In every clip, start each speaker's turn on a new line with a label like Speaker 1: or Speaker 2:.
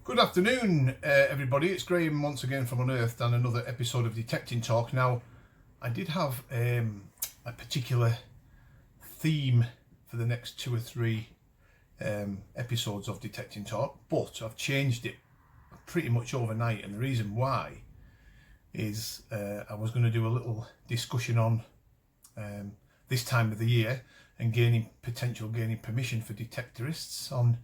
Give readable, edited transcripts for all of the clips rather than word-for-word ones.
Speaker 1: Good afternoon, everybody. It's Graham once again from Unearthed and another episode of Detecting Talk. Now, I did have a particular theme for the next two or three episodes of Detecting Talk, but I've changed it pretty much overnight. And the reason why is I was going to do a little discussion on this time of the year and gaining permission for detectorists on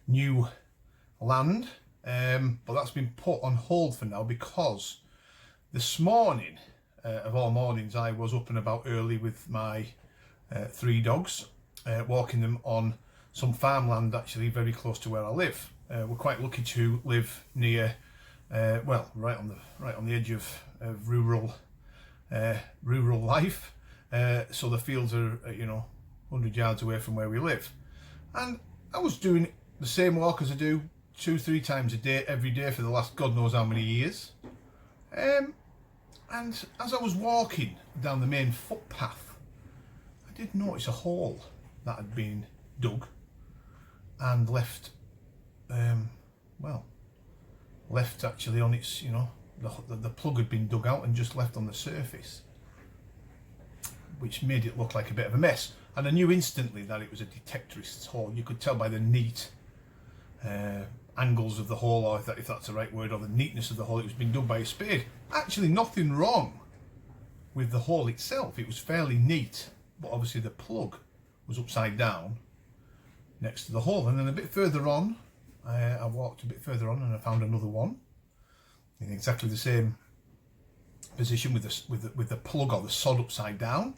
Speaker 1: new land. But that's been put on hold for now because this morning, of all mornings, I was up and about early with my three dogs, walking them on some farmland actually very close to where I live. We're quite lucky to live near, right on the edge of rural life. So the fields are 100 yards away from where we live, and I was doing the same walk as I do 2-3 times a day, every day for the last God knows how many years. And as I was walking down the main footpath, I did notice a hole that had been dug and left actually on its, the plug had been dug out and just left on the surface, which made it look like a bit of a mess. And I knew instantly that it was a detectorist's hole. You could tell by the neat angles of the hole, or if that's the right word, or the neatness of the hole. It was being dug by a spade. Actually, nothing wrong with the hole itself. It was fairly neat, but obviously the plug was upside down next to the hole. And then a bit further on, I walked a bit further on and I found another one in exactly the same position with the plug or the sod upside down.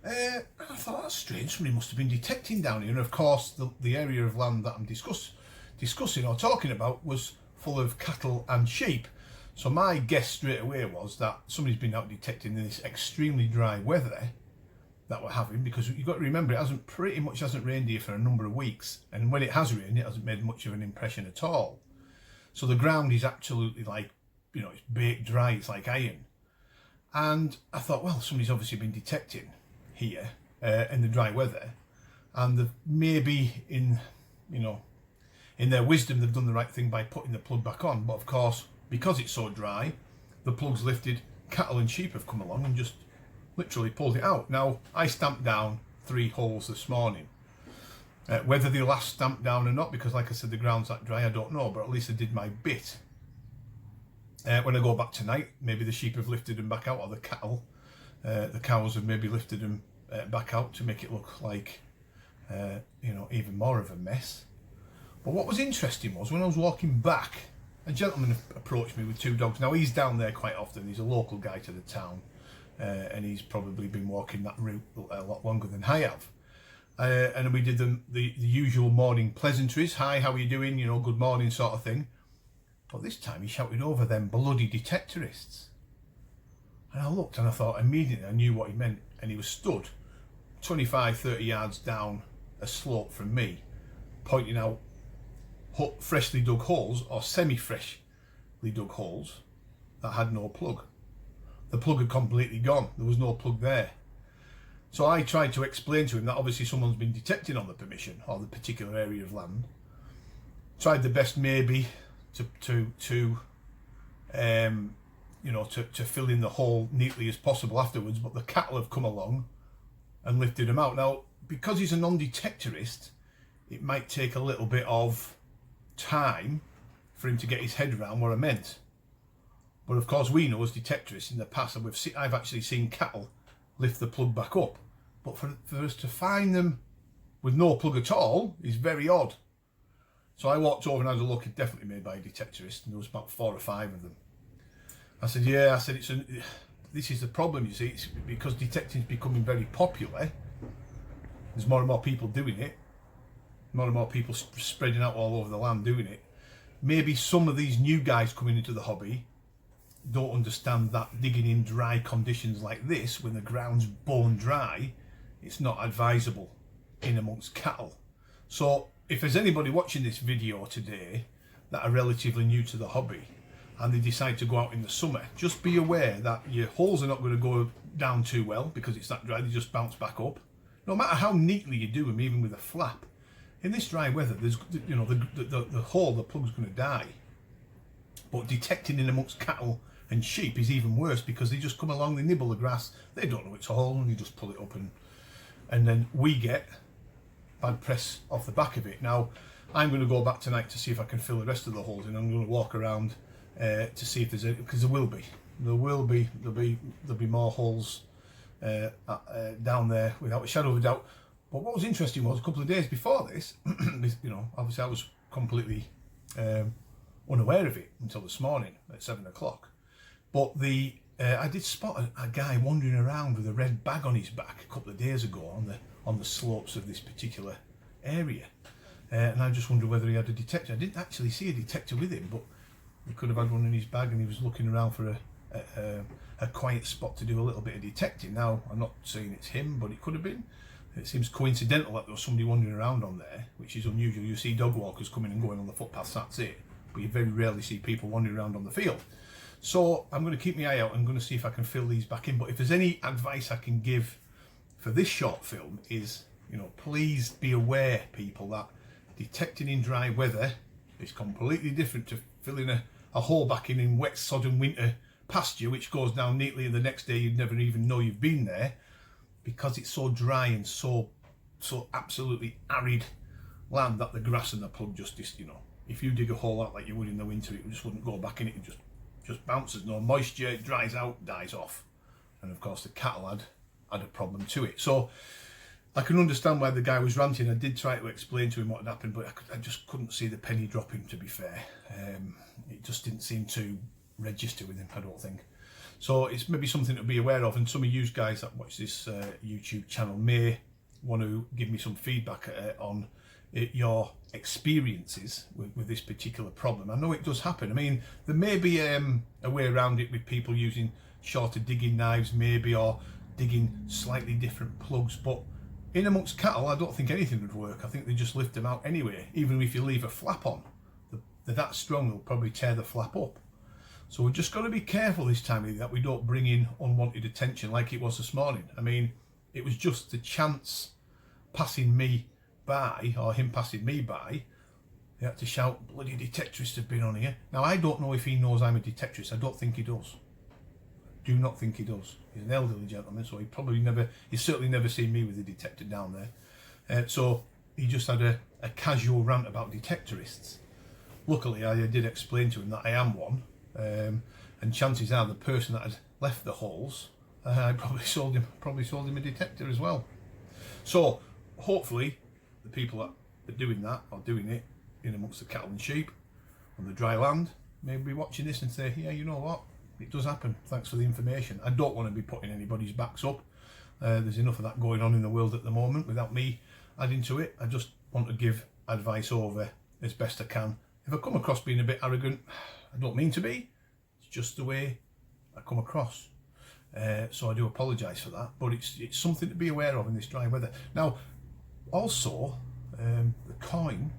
Speaker 1: And I thought, that's strange, somebody must have been detecting down here. And of course the area of land that I'm discussing or talking about was full of cattle and sheep. So my guess straight away was that somebody's been out detecting in this extremely dry weather that we're having, because you've got to remember, it pretty much hasn't rained here for a number of weeks, and when it has rained, it hasn't made much of an impression at all. So the ground is absolutely it's baked dry, it's like iron. And I thought, well, somebody's obviously been detecting here in the dry weather, and maybe in their wisdom they've done the right thing by putting the plug back on. But of course, because it's so dry, the plug's lifted, cattle and sheep have come along and just literally pulled it out. Now, I stamped down 3 holes this morning. Whether they'll last stamped down or not, because like I said, the ground's that dry, I don't know, but at least I did my bit. When I go back tonight, maybe the sheep have lifted them back out, or the cows have maybe lifted them back out to make it look like even more of a mess. But what was interesting was, when I was walking back, a gentleman approached me with 2 dogs. Now, he's down there quite often. He's a local guy to the town, and he's probably been walking that route a lot longer than I have. And we did the usual morning pleasantries. Hi, how are you doing? Good morning sort of thing. But this time he shouted over them bloody detectorists. And I looked and I thought, immediately I knew what he meant. And he was stood 25-30 yards down a slope from me, pointing out freshly dug holes, or semi-freshly dug holes, that had no plug. The plug had completely gone. There was no plug there. So I tried to explain to him that obviously someone's been detecting on the permission, or the particular area of land. Tried the best maybe to fill in the hole neatly as possible afterwards, but the cattle have come along and lifted him out. Now, because he's a non-detectorist, it might take a little bit of time for him to get his head around what I meant. But of course, we know as detectorists in the past, and I've actually seen cattle lift the plug back up. But for us to find them with no plug at all is very odd. So I walked over and had a look. It's definitely made by a detectorist, and there was about 4 or 5 of them. I said, yeah, this is the problem, you see. It's because detecting is becoming very popular. There's more and more people doing it. More and more people spreading out all over the land doing it. Maybe some of these new guys coming into the hobby don't understand that digging in dry conditions like this, when the ground's bone dry, it's not advisable in amongst cattle. So if there's anybody watching this video today that are relatively new to the hobby and they decide to go out in the summer, just be aware that your holes are not going to go down too well because it's that dry. They just bounce back up. No matter how neatly you do them, even with a flap, in this dry weather, there's the hole, the plug's going to die. But detecting in amongst cattle and sheep is even worse, because they just come along, they nibble the grass, they don't know it's a hole, and you just pull it up, and then we get bad press off the back of it. Now, I'm going to go back tonight to see if I can fill the rest of the holes in. I'm going to walk around to see if there's any, because there'll be more holes down there without a shadow of a doubt. But what was interesting was, a couple of days before this, you know, obviously I was completely unaware of it until this morning at 7 o'clock. But I did spot a guy wandering around with a red bag on his back a couple of days ago on the slopes of this particular area. And I just wondered whether he had a detector. I didn't actually see a detector with him, but he could have had one in his bag, and he was looking around for a quiet spot to do a little bit of detecting. Now, I'm not saying it's him, but it could have been. It seems coincidental that there was somebody wandering around on there, which is unusual. You see dog walkers coming and going on the footpaths, that's it. But you very rarely see people wandering around on the field. So I'm going to keep my eye out. I'm going to see if I can fill these back in. But if there's any advice I can give for this short film is, you know, please be aware, people, that detecting in dry weather is completely different to filling a hole back in wet sodden winter pasture, which goes down neatly, and the next day you'd never even know you've been there, because it's so dry and so absolutely arid land that the grass and the plug just, you know, if you dig a hole out like you would in the winter, it just wouldn't go back in. It just bounces, no moisture, it dries out, dies off. And of course the cattle had a problem to it. So I can understand why the guy was ranting. I did try to explain to him what had happened, but I just couldn't see the penny dropping, to be fair. It just didn't seem to register with him, I don't think. So it's maybe something to be aware of, and some of you guys that watch this YouTube channel may want to give me some feedback on your experiences with this particular problem. I know it does happen. I mean, there may be a way around it with people using shorter digging knives maybe, or digging slightly different plugs, but in amongst cattle I don't think anything would work. I think they just lift them out anyway. Even if you leave a flap on, they're that strong, they'll probably tear the flap up. So we've just got to be careful this time that we don't bring in unwanted attention like it was this morning. I mean, it was just the chance passing me by, or him passing me by. He had to shout, bloody detectorists have been on here. Now, I don't know if he knows I'm a detectorist. I don't think he does. Do not think he does. He's an elderly gentleman, so he's certainly never seen me with a detector down there. So he just had a casual rant about detectorists. Luckily, I did explain to him that I am one, and chances are the person that had left the holes, I probably sold him a detector as well. So hopefully, the people that are doing that, or doing it in amongst the cattle and sheep on the dry land, may be watching this and say, yeah, you know what, it does happen. Thanks for the information. I don't want to be putting anybody's backs up. There's enough of that going on in the world at the moment without me adding to it. I just want to give advice over as best I can. If I come across being a bit arrogant, I don't mean to be. It's just the way I come across. So I do apologise for that, but it's something to be aware of in this dry weather. Now, also, the coin.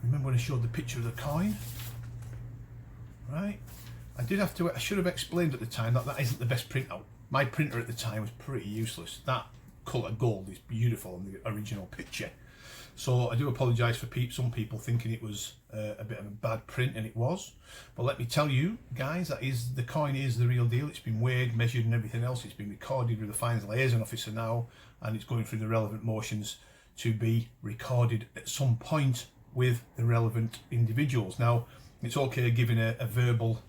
Speaker 1: Remember when I showed the picture of the coin? Right? I should have explained at the time that isn't the best printout. My printer at the time was pretty useless. That colour gold is beautiful in the original picture. So I do apologise for some people thinking it was a bit of a bad print, and it was. But let me tell you, guys, the coin is the real deal. It's been weighed, measured and everything else. It's been recorded with the fines liaison officer now, and it's going through the relevant motions to be recorded at some point with the relevant individuals. Now, it's okay giving a verbal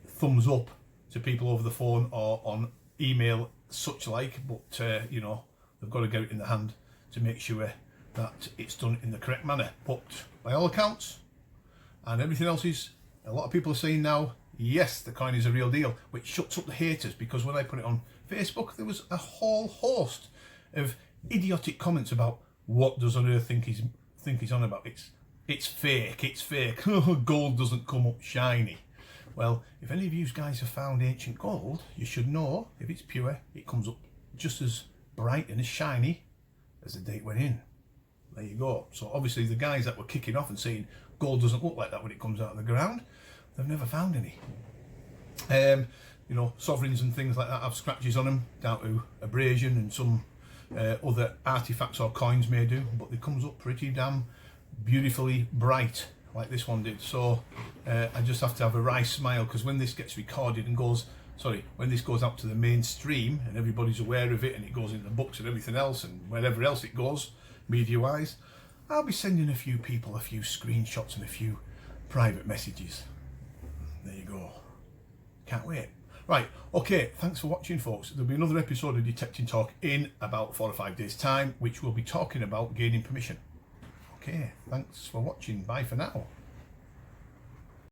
Speaker 1: thumbs up to people over the phone or on email such like, but you know, they've got to get it in the hand to make sure that it's done in the correct manner. But by all accounts, and everything else is, a lot of people are saying now, yes, the coin is a real deal, which shuts up the haters, because when I put it on Facebook, there was a whole host of idiotic comments about what does Unearthed think he's on about. It's fake. Gold doesn't come up shiny. Well, if any of you guys have found ancient gold, you should know if it's pure, it comes up just as bright and as shiny as the day it went in. There you go. So obviously the guys that were kicking off and saying gold doesn't look like that when it comes out of the ground, they've never found any. You know, sovereigns and things like that have scratches on them down to abrasion, and some other artifacts or coins may do, but it comes up pretty damn beautifully bright like this one did. So I just have to have a wry smile, because when this gets recorded and goes, when this goes out to the mainstream and everybody's aware of it and it goes into books and everything else and wherever else it goes, media-wise, I'll be sending a few people a few screenshots and a few private messages. There you go. Can't wait. Right, okay, thanks for watching, folks. There'll be another episode of Detecting Talk in about 4 or 5 days' time, which we'll be talking about gaining permission. Okay, thanks for watching. Bye for now.